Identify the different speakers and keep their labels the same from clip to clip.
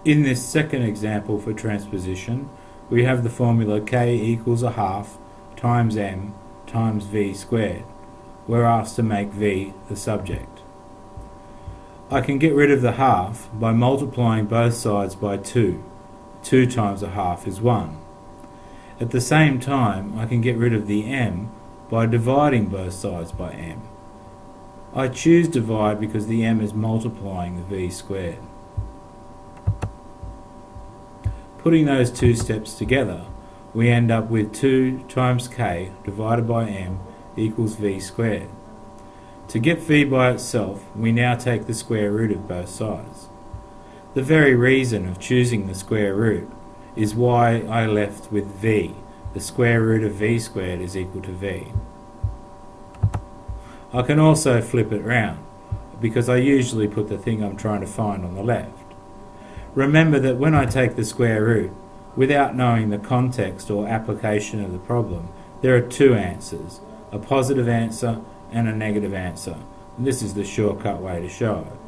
Speaker 1: In this second example for transposition, we have the formula k equals a half times m times v squared. We're asked to make v the subject. I can get rid of the half by multiplying both sides by 2. 2 times a half is 1. At the same time, I can get rid of the m by dividing both sides by m. I choose divide because the m is multiplying the v squared. Putting those two steps together, we end up with 2 times k divided by m equals v squared. To get v by itself, we now take the square root of both sides. The very reason of choosing the square root is why I left with v. The square root of v squared is equal to v. I can also flip it round, because I usually put the thing I'm trying to find on the left. Remember that when I take the square root, without knowing the context or application of the problem, there are two answers, a positive answer and a negative answer. And this is the shortcut way to show it.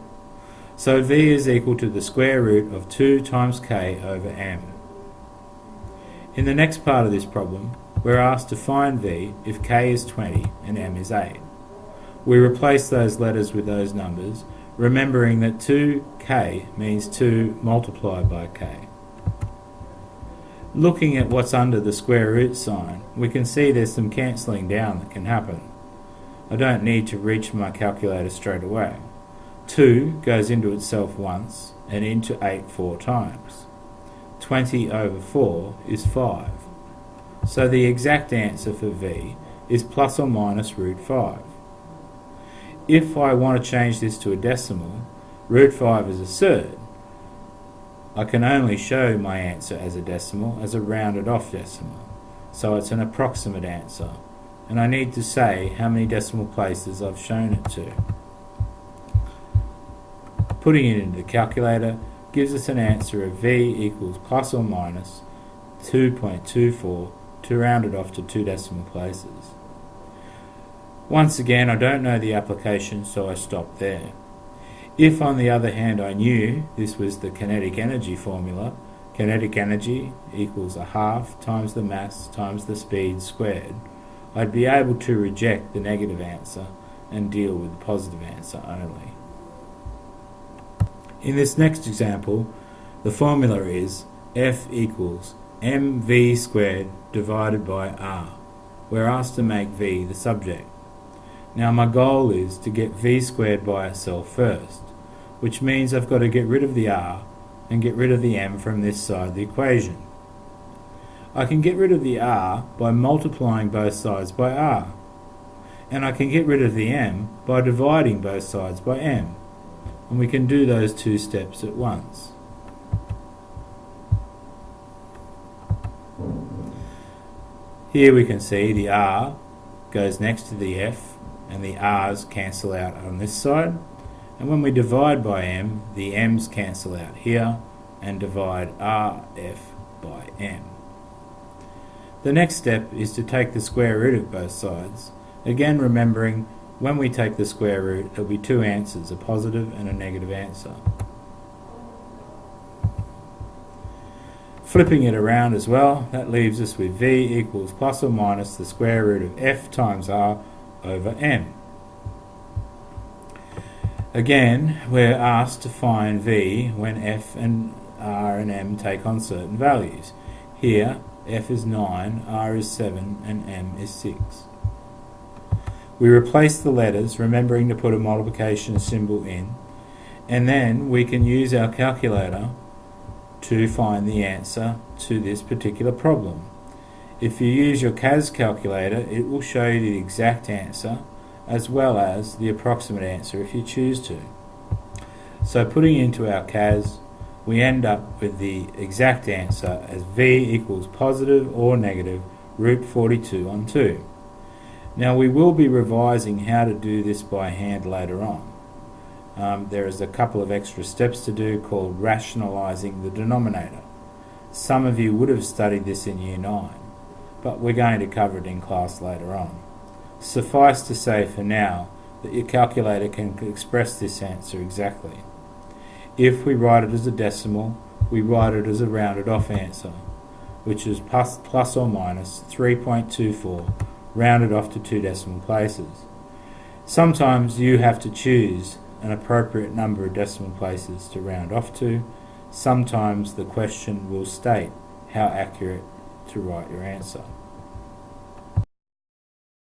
Speaker 1: So v is equal to the square root of 2 times k over m. In the next part of this problem, we're asked to find v if k is 20 and m is 8. We replace those letters with those numbers, remembering that 2k means 2 multiplied by k. Looking at what's under the square root sign, we can see there's some cancelling down that can happen. I don't need to reach my calculator straight away. 2 goes into itself once and into 8 4 times. 20 over 4 is 5. So the exact answer for v is plus or minus root 5. If I want to change this to a decimal, root 5 is a third. I can only show my answer as a decimal as a rounded off decimal, so it's an approximate answer, and I need to say how many decimal places I've shown it to. Putting it into the calculator gives us an answer of v equals plus or minus 2.24 to round it off to 2 decimal places. Once again, I don't know the application, so I stop there. If, on the other hand, I knew this was the kinetic energy formula, kinetic energy equals a half times the mass times the speed squared, I'd be able to reject the negative answer and deal with the positive answer only. In this next example, the formula is F equals mv squared divided by r. We're asked to make v the subject. Now my goal is to get v squared by itself first, which means I've got to get rid of the r and get rid of the m from this side of the equation. I can get rid of the r by multiplying both sides by r, and I can get rid of the m by dividing both sides by m, and we can do those two steps at once. Here we can see the r goes next to the f, and the r's cancel out on this side, and when we divide by m, the m's cancel out here and divide rf by m. The next step is to take the square root of both sides, again remembering when we take the square root there'll be two answers, a positive and a negative answer. Flipping it around as well, that leaves us with v equals plus or minus the square root of f times r over m. Again, we're asked to find v when f and r and m take on certain values. Here, f is 9, r is 7, and m is 6. We replace the letters, remembering to put a multiplication symbol in, and then we can use our calculator to find the answer to this particular problem. If you use your CAS calculator, it will show you the exact answer as well as the approximate answer if you choose to. So putting into our CAS, we end up with the exact answer as v equals positive or negative root 42 on 2. Now we will be revising how to do this by hand later on. There is a couple of extra steps to do called rationalising the denominator. Some of you would have studied this in Year 9, but we're going to cover it in class later on. Suffice to say for now that your calculator can express this answer exactly. If we write it as a decimal, we write it as a rounded off answer, which is plus or minus 3.24 rounded off to 2 decimal places. Sometimes you have to choose an appropriate number of decimal places to round off to. Sometimes the question will state how accurate to write your answer.